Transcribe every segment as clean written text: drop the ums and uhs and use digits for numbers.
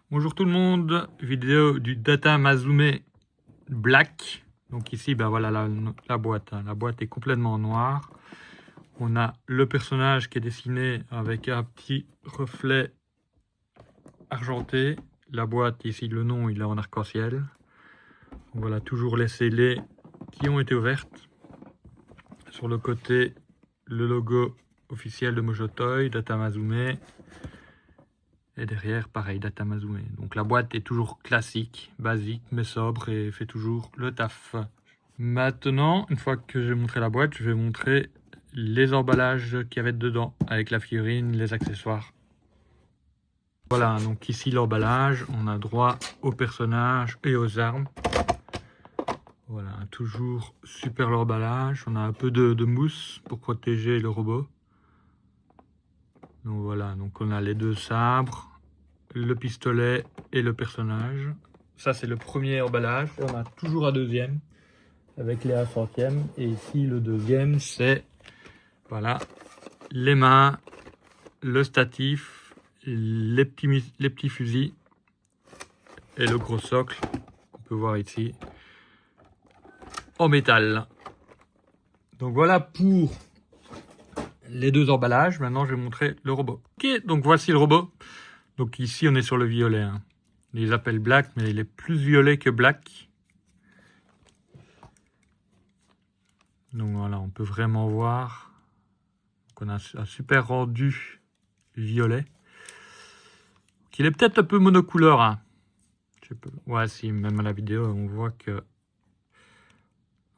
Bonjour tout le monde, vidéo du Data Mazume Black. Donc ici, ben voilà la boîte. La boîte est complètement noire. On a le personnage qui est dessiné avec un petit reflet argenté. La boîte, ici, le nom, il est en arc-en-ciel. Voilà, toujours les scellés qui ont été ouvertes. Sur le côté, le logo officiel de Mojotoy, Data Mazume. Et derrière, pareil, Data Mazume. Donc la boîte est toujours classique, basique, mais sobre et fait toujours le taf. Maintenant, une fois que j'ai montré la boîte, je vais montrer les emballages qu'il y avait dedans, avec la figurine, les accessoires. Voilà, donc ici l'emballage, on a droit aux personnages et aux armes. Voilà, toujours super l'emballage. On a un peu de mousse pour protéger le robot. Donc voilà, donc on a les deux sabres, le pistolet et le personnage. Ça, c'est le premier emballage. Et on a toujours un deuxième avec les 1 centième. Et ici, le deuxième, c'est voilà, les mains, le statif, les petits fusils et le gros socle qu'on peut voir ici en métal. Donc voilà pour les deux emballages. Maintenant, je vais montrer le robot. Ok, donc voici le robot. Donc ici, on est sur le violet. Hein. On les appelle black, mais il est plus violet que black. Donc voilà, on peut vraiment voir. Donc on a un super rendu violet. Il est peut-être un peu monocouleur. Hein. Ouais, si, même à la vidéo, on voit que...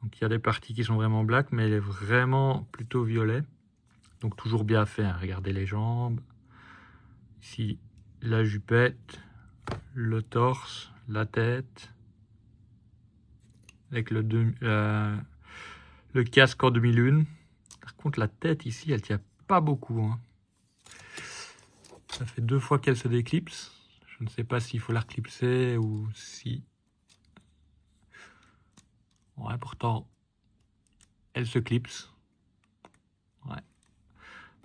Donc il y a des parties qui sont vraiment black, mais il est vraiment plutôt violet. Donc toujours bien fait. Hein. Regardez les jambes. Ici, la jupette, le torse, la tête. Avec le casque en demi-lune. Par contre, la tête ici, elle tient pas beaucoup. Hein. Ça fait 2 fois qu'elle se déclipse. Je ne sais pas s'il faut la reclipser ou si... Ouais, pourtant, elle se clipse. Ouais.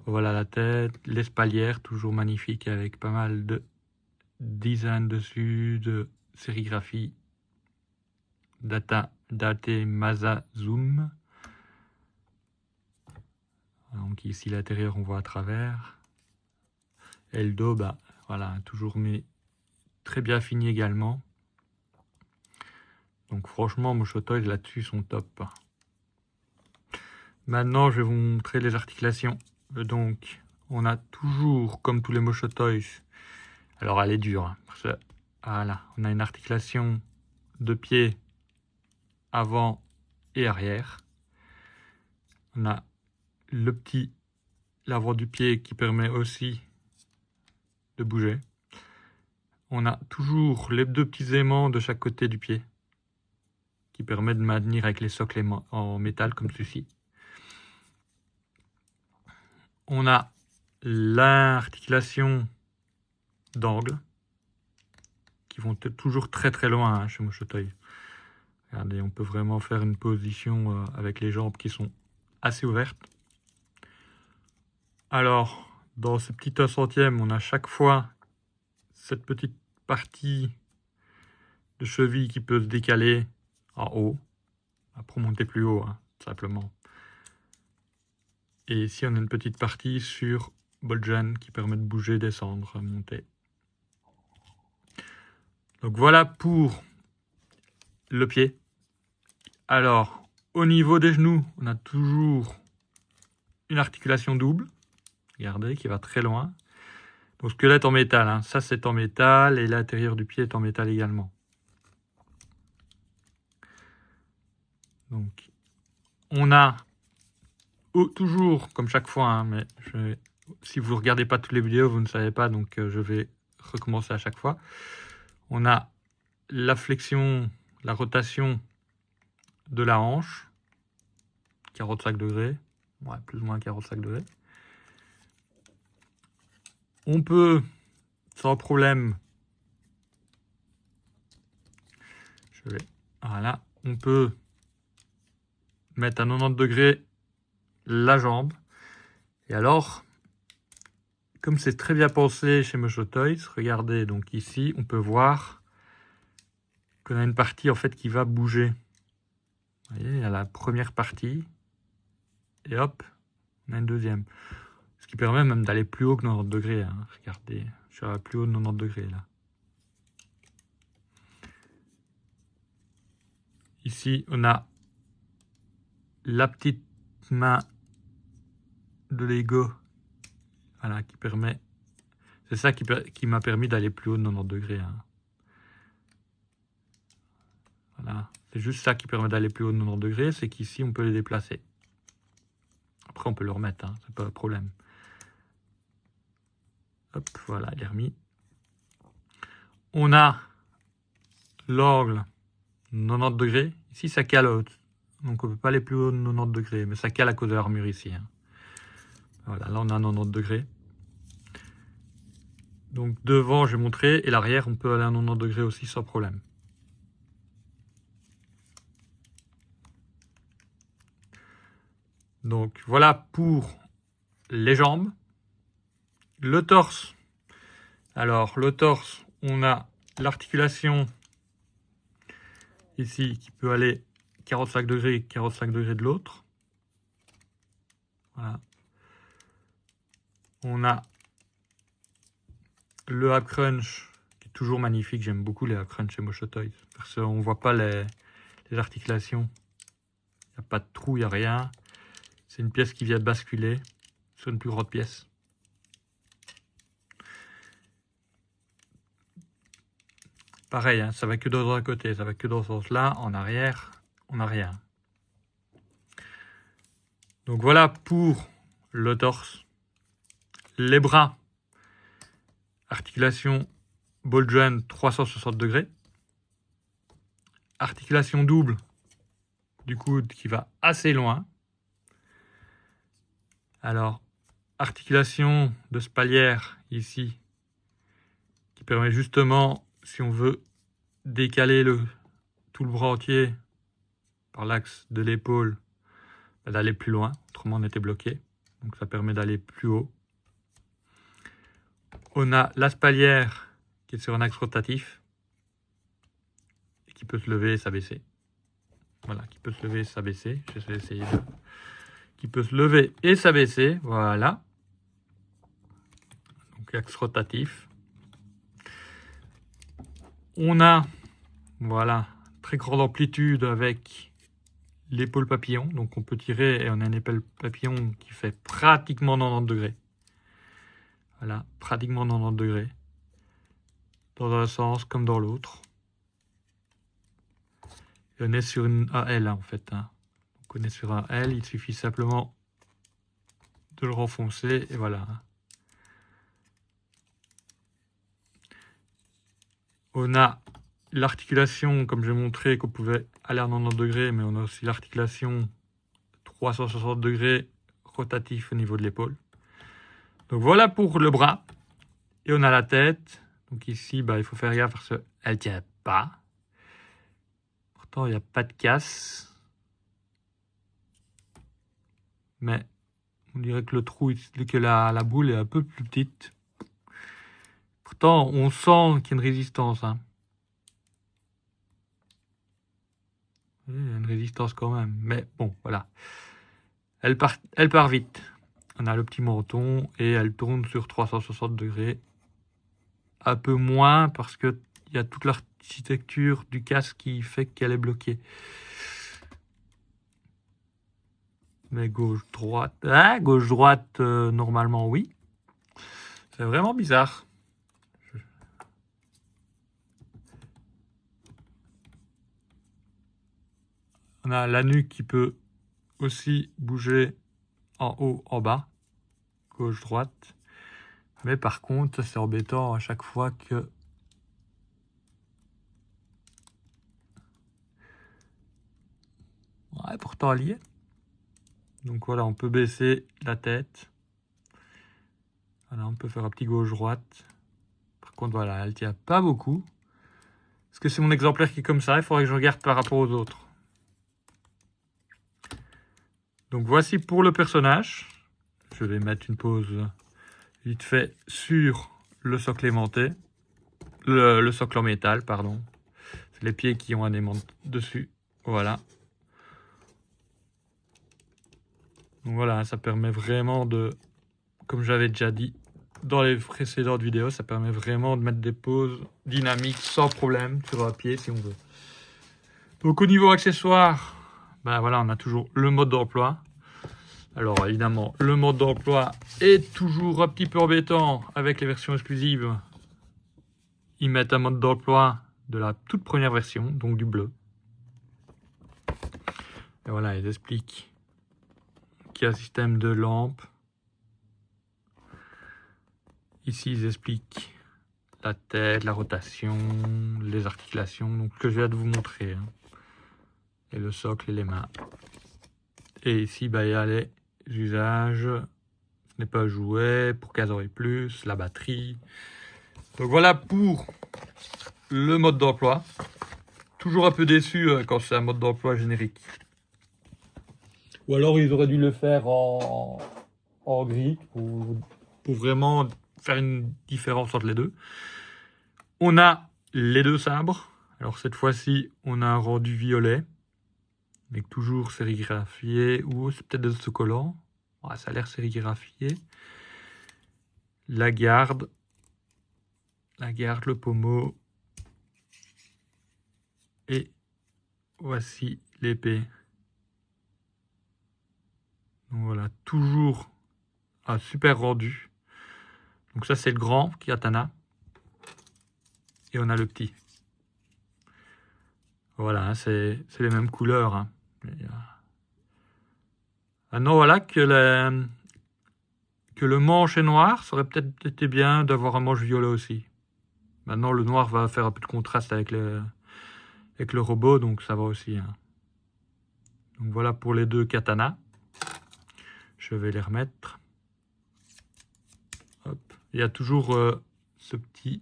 Voilà la tête, l'espalière, toujours magnifique avec pas mal de design dessus, de sérigraphie. Date Mazume. Donc ici l'intérieur on voit à travers. Et le dos, bah voilà, toujours mais très bien fini également. Donc franchement, Mojotoy là-dessus sont top. Maintenant, je vais vous montrer les articulations. Donc, on a toujours, comme tous les Mojotoy, alors elle est dure, hein, parce que, voilà, on a une articulation de pied avant et arrière. On a l'avant du pied qui permet aussi de bouger. On a toujours les 2 petits aimants de chaque côté du pied qui permettent de maintenir avec les socles en métal comme ceci. On a l'articulation d'angle qui vont toujours très très loin hein, chez Mojotoy. Regardez, on peut vraiment faire une position avec les jambes qui sont assez ouvertes. Alors, dans ce petit 1 centième, on a chaque fois cette petite partie de cheville qui peut se décaler en haut, pour monter plus haut, hein, simplement. Et ici, on a une petite partie sur Boljan qui permet de bouger, descendre, monter. Donc voilà pour le pied. Alors, au niveau des genoux, on a toujours une articulation double. Regardez, qui va très loin. Donc squelette en métal, hein. Ça c'est en métal et l'intérieur du pied est en métal également. Donc, on a toujours, comme chaque fois, hein, mais si vous ne regardez pas toutes les vidéos, vous ne savez pas, donc je vais recommencer à chaque fois. On a la flexion, la rotation de la hanche, 45 degrés, ouais, plus ou moins 45 degrés. On peut, sans problème, voilà, on peut mettre à 90 degrés la jambe. Et alors, comme c'est très bien pensé chez Mocho Toys, regardez, donc ici, on peut voir qu'on a une partie en fait qui va bouger. Vous voyez, il y a la première partie, et hop, on a une deuxième. Ce qui permet même d'aller plus haut que 90 degrés. Hein. Regardez, je suis à plus haut de 90 degrés là. Ici, on a la petite main de Lego, voilà, qui permet. C'est ça qui m'a permis d'aller plus haut de 90 degrés. Hein. Voilà, c'est juste ça qui permet d'aller plus haut de 90 degrés, c'est qu'ici on peut les déplacer. Après, on peut le remettre, hein, c'est pas un problème. Hop, voilà, il est remis. On a l'angle 90 degrés. Ici, ça cale haut. Donc, on ne peut pas aller plus haut de 90 degrés, mais ça cale à cause de l'armure ici. Hein. Voilà, là, on a 90 degrés. Donc, devant, j'ai montré, et l'arrière, on peut aller à 90 degrés aussi sans problème. Donc, voilà pour les jambes. Le torse. Alors, le torse, on a l'articulation ici qui peut aller 45 degrés, 45 degrés de l'autre. Voilà. On a le ab crunch qui est toujours magnifique. J'aime beaucoup les ab crunch chez Mocho Toys parce qu'on ne voit pas les articulations. Il n'y a pas de trou, il n'y a rien. C'est une pièce qui vient de basculer sur une plus grande pièce. Pareil, hein, ça va que dans un côté, ça va que dans ce sens-là. En arrière, on n'a rien. Donc voilà pour le torse. Les bras. Articulation ball joint 360 degrés. Articulation double du coude qui va assez loin. Alors, articulation de spalière ici qui permet justement, si on veut décaler tout le bras entier par l'axe de l'épaule, d'aller plus loin. Autrement, on était bloqué. Donc, ça permet d'aller plus haut. On a la spalière qui est sur un axe rotatif et qui peut se lever et s'abaisser. Voilà, qui peut se lever et s'abaisser. Je vais essayer de... Qui peut se lever et s'abaisser. Voilà. Donc, axe rotatif. On a, voilà, très grande amplitude avec l'épaule papillon. Donc, on peut tirer et on a une épaule papillon qui fait pratiquement 90 degrés. Voilà, pratiquement 90 degrés. Dans un sens comme dans l'autre. Et on est sur une AL en fait. Hein. Donc on est sur un L, il suffit simplement de le renfoncer et voilà. On a l'articulation, comme j'ai montré, qu'on pouvait aller à 90 degrés, mais on a aussi l'articulation 360 degrés rotatif au niveau de l'épaule. Donc voilà pour le bras. Et on a la tête. Donc ici, bah, il faut faire gaffe parce qu'elle ne tient pas. Pourtant, il n'y a pas de casse. Mais on dirait que le trou, que la boule est un peu plus petite. Pourtant, on sent qu'il y a une résistance. Hein. Il y a une résistance quand même. Mais bon, voilà. Elle part vite. On a le petit menton et elle tourne sur 360 degrés. Un peu moins parce qu'il y a toute l'architecture du casque qui fait qu'elle est bloquée. Mais gauche-droite... Ah, gauche-droite, normalement, oui. C'est vraiment bizarre. On a la nuque qui peut aussi bouger en haut, en bas. Gauche-droite. Mais par contre, c'est embêtant à chaque fois que... Ouais, pourtant elle y est. Donc voilà, on peut baisser la tête. Voilà, on peut faire un petit gauche-droite. Par contre, voilà, elle ne tient pas beaucoup. Parce que c'est mon exemplaire qui est comme ça, il faudrait que je regarde par rapport aux autres. Donc voici pour le personnage. Je vais mettre une pause vite fait sur le socle aimanté, le socle en métal, pardon. C'est les pieds qui ont un aimant dessus. Voilà. Donc voilà, ça permet vraiment de, comme j'avais déjà dit dans les précédentes vidéos, ça permet vraiment de mettre des poses dynamiques sans problème sur un pied si on veut. Donc au niveau accessoires, ben voilà, on a toujours le mode d'emploi. Alors évidemment, le mode d'emploi est toujours un petit peu embêtant avec les versions exclusives. Ils mettent un mode d'emploi de la toute première version, donc du bleu. Et voilà, ils expliquent qu'il y a un système de lampe. Ici, ils expliquent la tête, la rotation, les articulations, donc que je viens de vous montrer. Hein. Et le socle et les mains. Et ici, bah, il y a les usages. Ce n'est pas un jouet pour 15 € et plus, la batterie. Donc voilà pour le mode d'emploi. Toujours un peu déçu quand c'est un mode d'emploi générique. Ou alors ils auraient dû le faire en gris pour vraiment faire une différence entre les deux. On a les deux sabres. Alors cette fois-ci, on a un rendu violet. Avec toujours sérigraphié. Ou c'est peut-être des autocollants. Ouais, ça a l'air sérigraphié. La garde, le pommeau. Et voici l'épée. Donc voilà, toujours un super rendu. Donc ça c'est le grand katana. Et on a le petit. Voilà, hein, c'est les mêmes couleurs. Hein. Maintenant voilà que le manche est noir, ça aurait peut-être été bien d'avoir un manche violet aussi. Maintenant le noir va faire un peu de contraste avec le robot, donc ça va aussi. Hein. Donc voilà pour les deux katanas. Je vais les remettre. Hop. Il y a toujours ce petit...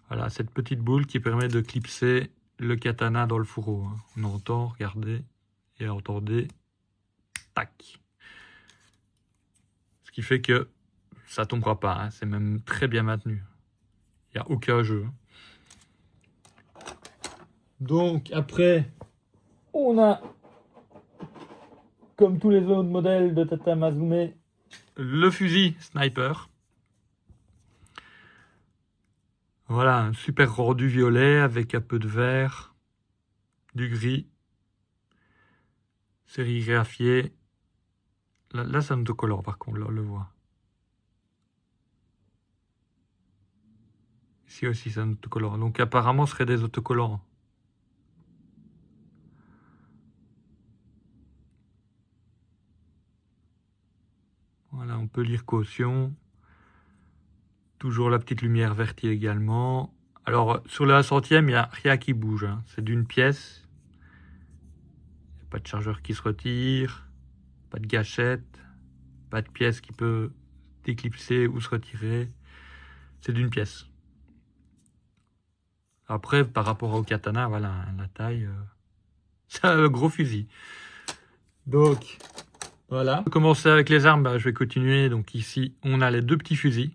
Voilà, cette petite boule qui permet de clipser le katana dans le fourreau. Hein. On entend, regardez, et entendez, tac. Ce qui fait que ça ne tombera pas, hein. C'est même très bien maintenu. Il n'y a aucun jeu. Donc après, on a, comme tous les autres modèles de Tata Mazume, le fusil sniper. Voilà, un super rendu violet avec un peu de vert, du gris, sérigraphié. Là c'est un autocollant par contre, là on le voit. Ici aussi c'est un autocollant. Donc apparemment ce serait des autocollants. Voilà, on peut lire caution. Toujours la petite lumière verte également. Alors sur la 100e, il n'y a rien qui bouge. Hein. C'est d'une pièce. Il n'y a pas de chargeur qui se retire. Pas de gâchette. Pas de pièce qui peut déclipser ou se retirer. C'est d'une pièce. Après, par rapport au katana, voilà, la taille, c'est un gros fusil. Donc, voilà. Pour commencer avec les armes, bah, je vais continuer. Donc ici, on a les deux petits fusils.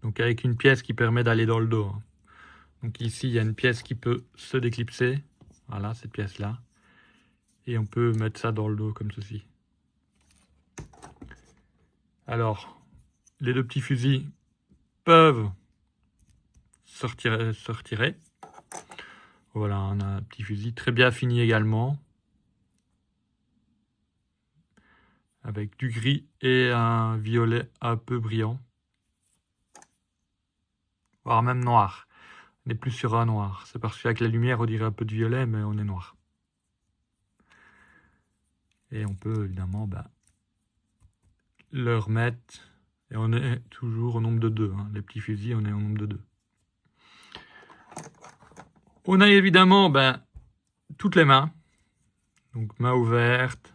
Donc avec une pièce qui permet d'aller dans le dos. Hein. Donc ici, il y a une pièce qui peut se déclipser. Voilà, cette pièce-là. Et on peut mettre ça dans le dos comme ceci. Alors, les deux petits fusils peuvent se retirer. Voilà, on a un petit fusil très bien fini également. Avec du gris et un violet un peu brillant. Voire même noir. On n'est plus sur un noir. C'est parce qu'avec la lumière, on dirait un peu de violet, mais on est noir. Et on peut évidemment le remettre. Et on est toujours au nombre de 2. Hein. Les petits fusils, on est au nombre de 2. On a évidemment toutes les mains. Donc main ouverte,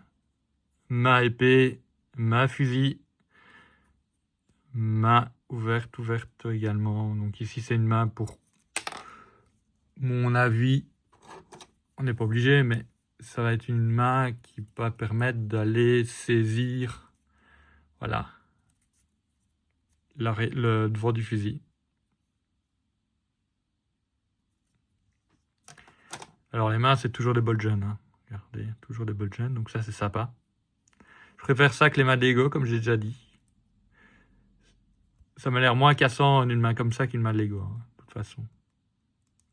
main épée, main fusil, main ouverte également. Donc ici c'est une main pour mon avis. On n'est pas obligé, mais ça va être une main qui va permettre d'aller saisir. Voilà. le devant du fusil. Alors les mains, c'est toujours des Bolgen, hein. Regardez, toujours des Bolgen, donc ça c'est sympa. Je préfère ça que les mains de Lego, comme j'ai déjà dit. Ça m'a l'air moins cassant une main comme ça qu'une main de Lego, hein, de toute façon.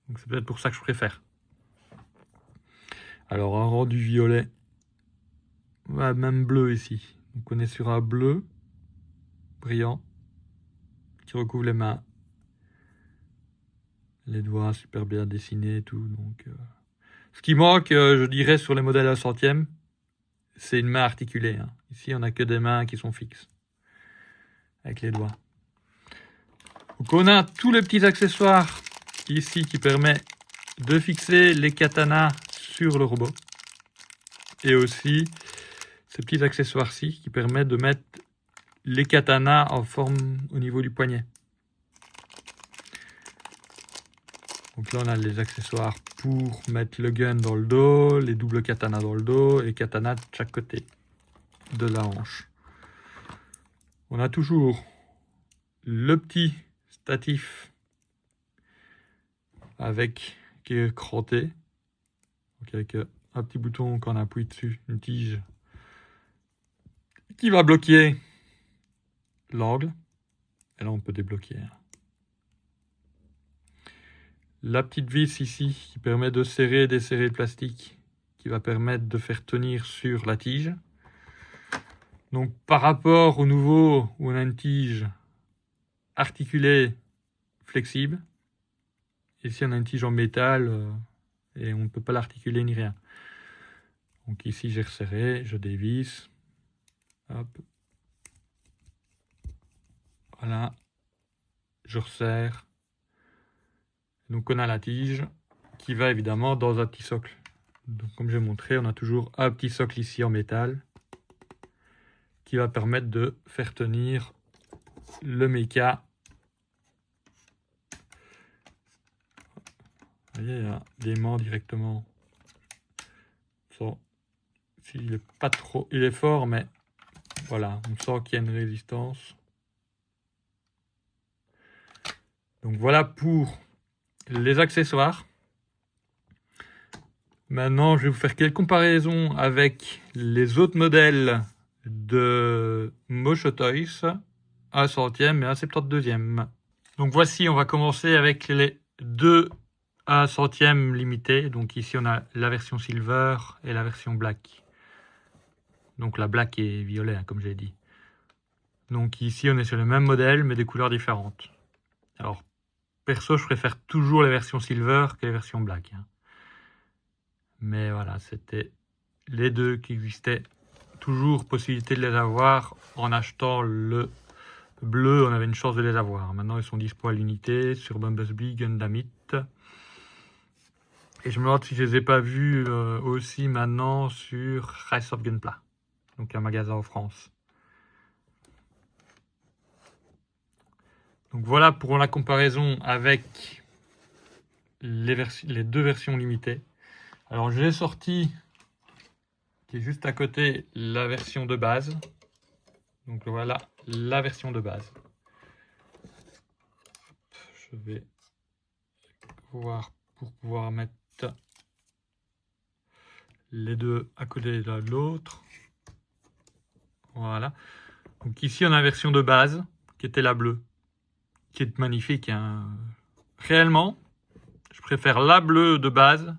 Donc c'est peut-être pour ça que je préfère. Alors un rendu violet, ouais, même bleu ici. Donc on est sur un bleu brillant qui recouvre les mains. Les doigts super bien dessinés et tout. Donc, ce qui manque, je dirais, sur les modèles à 100e, c'est une main articulée, hein. Ici, on n'a que des mains qui sont fixes avec les doigts. Donc on a tous les petits accessoires ici qui permettent de fixer les katanas sur le robot. Et aussi ces petits accessoires-ci qui permettent de mettre les katanas en forme au niveau du poignet. Donc là on a les accessoires pour mettre le gun dans le dos, les doubles katanas dans le dos et katanas de chaque côté de la hanche. On a toujours le petit statif qui est cranté, donc avec un petit bouton quand on appuie dessus, une tige qui va bloquer l'angle. Et là on peut débloquer. La petite vis ici qui permet de serrer et desserrer le plastique, qui va permettre de faire tenir sur la tige. Donc par rapport au nouveau où on a une tige articulée flexible, ici on a une tige en métal et on ne peut pas l'articuler ni rien. Donc ici j'ai resserré, je dévisse, hop, voilà, je resserre. Donc on a la tige qui va évidemment dans un petit socle. Donc comme j'ai montré, on a toujours un petit socle ici en métal qui va permettre de faire tenir le méca. Vous voyez, il y a l'aimant directement. S'il est pas trop, il est fort, mais voilà, on sent qu'il y a une résistance. Donc voilà pour les accessoires. Maintenant, je vais vous faire quelques comparaisons avec les autres modèles de Mosho Toys, un 100e et un 72e. Donc voici, on va commencer avec les deux à 100e limités. Donc ici, on a la version Silver et la version Black. Donc la Black est violet, hein, comme j'ai dit. Donc ici, on est sur le même modèle, mais des couleurs différentes. Alors, perso, je préfère toujours les versions Silver que les versions Black, hein. Mais voilà, c'était les deux qui existaient. Toujours possibilité de les avoir. En achetant le bleu, on avait une chance de les avoir. Maintenant, ils sont dispo à l'unité sur Bumblebee, Gundamite. Et je me demande si je les ai pas vus aussi maintenant sur Rise of Gunpla. Donc un magasin en France. Donc voilà pour la comparaison avec les deux versions limitées. Alors j'ai sorti, qui est juste à côté, la version de base. Donc voilà la version de base. Je vais voir pour pouvoir mettre les deux à côté de l'autre. Voilà. Donc ici on a la version de base qui était la bleue, qui est magnifique, hein. Réellement, je préfère la bleue de base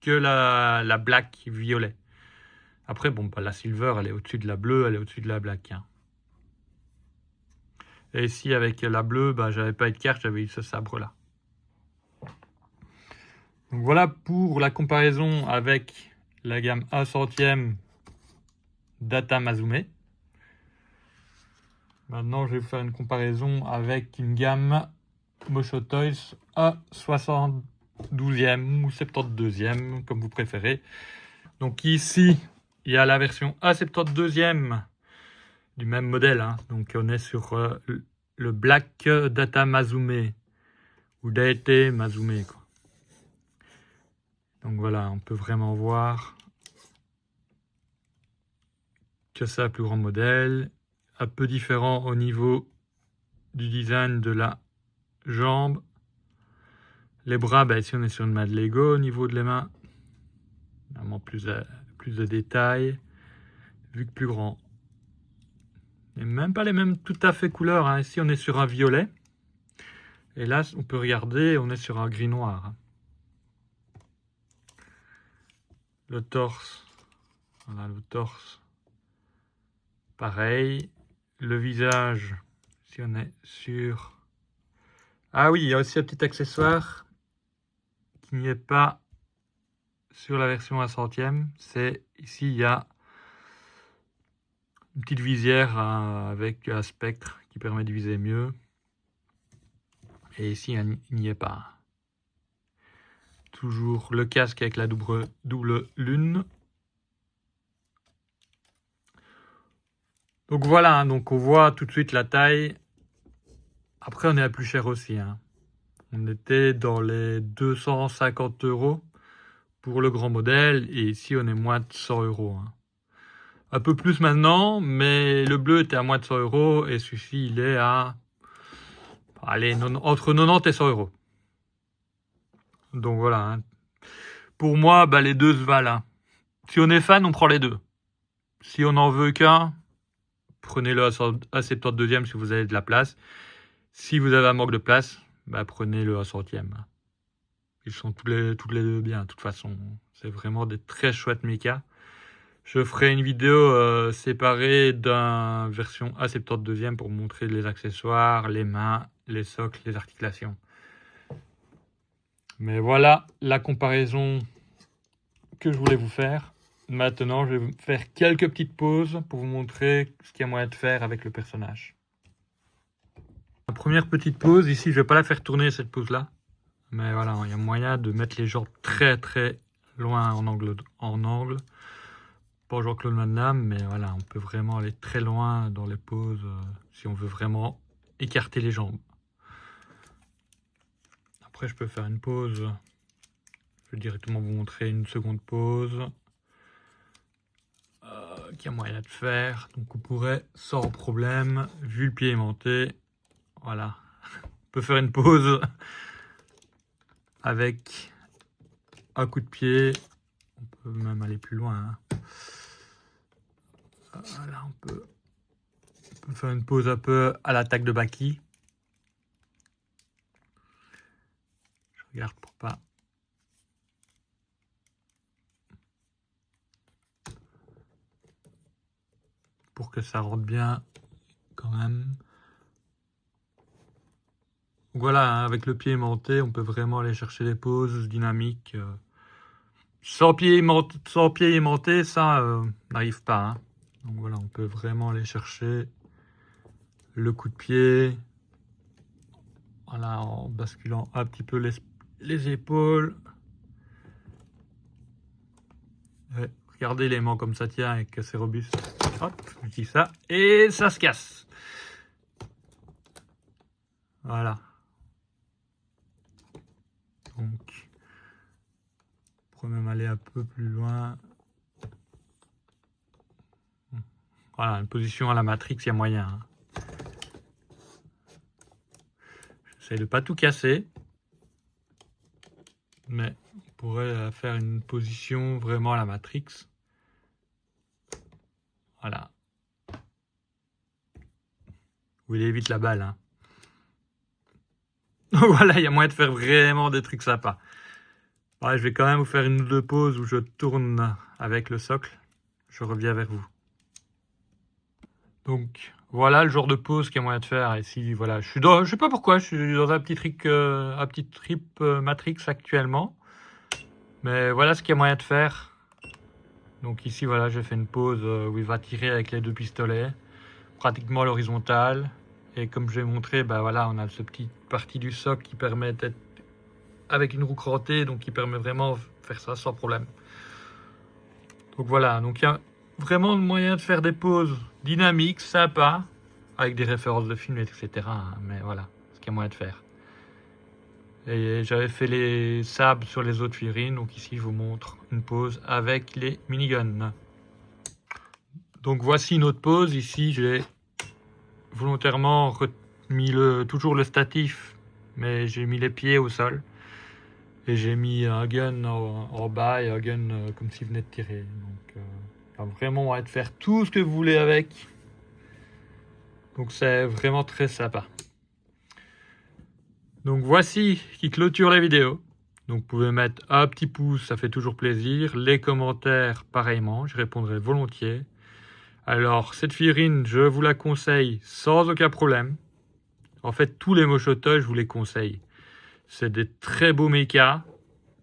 que la black violet. Après, bon, bah, la silver, elle est au-dessus de la bleue, elle est au-dessus de la black, hein. Et ici, avec la bleue, bah, j'avais pas eu de carte, j'avais eu ce sabre-là. Donc voilà pour la comparaison avec la gamme 1 centième Data Mazume. Maintenant, je vais vous faire une comparaison avec une gamme Mosho Toys A72e ou 72e, comme vous préférez. Donc ici, il y a la version A72e du même modèle, hein. Donc on est sur le Black Data Mazume ou Daete Mazume, quoi. Donc voilà, on peut vraiment voir que c'est un plus grand modèle, un peu différent au niveau du design de la jambe. Les bras, ben, ici on est sur une main de Lego. Au niveau de les mains, vraiment plus de détails, vu que plus grand. Et même pas les mêmes tout à fait couleurs, hein. Ici on est sur un violet. Et là on peut regarder, on est sur un gris noir. Le torse, voilà le torse. Pareil. Le visage, si on est sur... Ah oui, il y a aussi un petit accessoire qui n'y est pas sur la version 1/100e. C'est ici, il y a une petite visière avec un spectre qui permet de viser mieux. Et ici, il n'y est pas. Toujours le casque avec la double lune. Donc voilà, donc on voit tout de suite la taille. Après, on est à plus cher aussi, hein. On était dans les 250 € pour le grand modèle. Et ici, on est moins de 100 €. Hein. Un peu plus maintenant, mais le bleu était à moins de 100 € et celui-ci, il est à... Allez, entre 90 et 100 €. Donc voilà. Hein. Pour moi, bah, les deux se valent. Hein. Si on est fan, on prend les deux. Si on n'en veut qu'un, prenez-le à 72e si vous avez de la place. Si vous avez un manque de place, bah, prenez-le à 100e. Ils sont tous les deux bien, de toute façon. C'est vraiment des très chouettes mechas. Je ferai une vidéo séparée d'une version A72e pour montrer les accessoires, les mains, les socles, les articulations. Mais voilà la comparaison que je voulais vous faire. Maintenant, je vais vous faire quelques petites pauses pour vous montrer ce qu'il y a moyen de faire avec le personnage. La première petite pause, ici, je ne vais pas la faire tourner cette pause-là. Mais voilà, il y a moyen de mettre les jambes très très loin en angle. Pas Jean-Claude Van Damme, mais voilà, on peut vraiment aller très loin dans les poses si on veut vraiment écarter les jambes. Après, je peux faire une pause. Je vais directement vous montrer une seconde pause qu'il y a moyen de faire. Donc, on pourrait, sans problème, vu le pied aimanté, voilà, on peut faire une pause avec un coup de pied. On peut même aller plus loin. Hein. Voilà, on peut faire une pause un peu à l'attaque de Baki. Je regarde pour pas. Pour que ça rentre bien quand même. Donc voilà, hein, avec le pied aimanté, on peut vraiment aller chercher les poses dynamiques. Sans pied aimanté, ça n'arrive pas. Hein. Donc voilà, on peut vraiment aller chercher le coup de pied. Voilà, en basculant un petit peu les épaules. Ouais, regardez l'aimant comme ça tient et que c'est robuste. Hop, je dis ça. Et ça se casse. Voilà. Donc, on peut même aller un peu plus loin. Voilà, une position à la Matrix, il y a moyen. Hein. J'essaie de ne pas tout casser. Mais on pourrait faire une position vraiment à la Matrix. Voilà. Où il évite la balle. Hein. Voilà, il y a moyen de faire vraiment des trucs sympas. Ouais, je vais quand même vous faire une ou deux pauses où je tourne avec le socle. Je reviens vers vous. Donc, voilà le genre de pause qu'il y a moyen de faire. Ici, voilà, je sais pas pourquoi, je suis dans un petit trip Matrix actuellement. Mais voilà ce qu'il y a moyen de faire. Donc ici, voilà, j'ai fait une pause où il va tirer avec les deux pistolets, pratiquement à l'horizontale. Et comme je vais montrer, bah voilà, on a cette petite partie du socle qui permet d'être avec une roue crantée, donc qui permet vraiment de faire ça sans problème. Donc voilà, donc il y a vraiment moyen de faire des pauses dynamiques, sympas, avec des références de films, etc. Mais voilà, ce qu'il y a moyen de faire. Et j'avais fait les sabres sur les autres figurines, donc ici je vous montre une pause avec les miniguns. Donc voici une autre pause, ici j'ai volontairement mis toujours le statif, mais j'ai mis les pieds au sol. Et j'ai mis un gun en bas et un gun comme s'il venait de tirer. Donc vraiment moyen de faire tout ce que vous voulez avec. Donc c'est vraiment très sympa. Donc voici qui clôture la vidéo. Donc vous pouvez mettre un petit pouce, ça fait toujours plaisir. Les commentaires, pareillement, je répondrai volontiers. Alors cette figurine, je vous la conseille sans aucun problème. En fait, tous les Moshoto, je vous les conseille. C'est des très beaux mechas,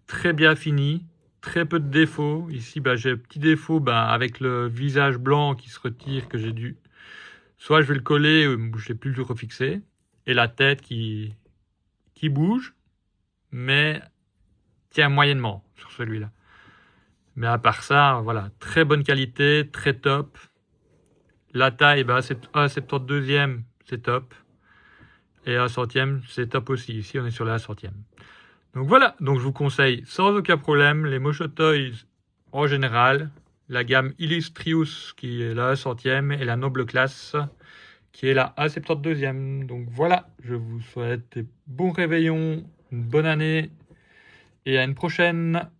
très bien finis, très peu de défauts. Ici, j'ai un petit défaut avec le visage blanc qui se retire, que j'ai dû... Soit je vais le coller, ou je ne l'ai plus le refixer. Et la tête qui bouge, mais tient moyennement sur celui-là. Mais à part ça, voilà, très bonne qualité, très top. La taille, c'est 1,72e, c'est top. Et 1 centième, c'est top aussi. Ici, on est sur la 1 centième. Donc voilà, donc je vous conseille sans aucun problème les Moshotoys en général, la gamme Illustrious qui est la 1 centième et la Noble Class qui est la 1,72e. Donc voilà, je vous souhaite des bons réveillons, une bonne année et à une prochaine.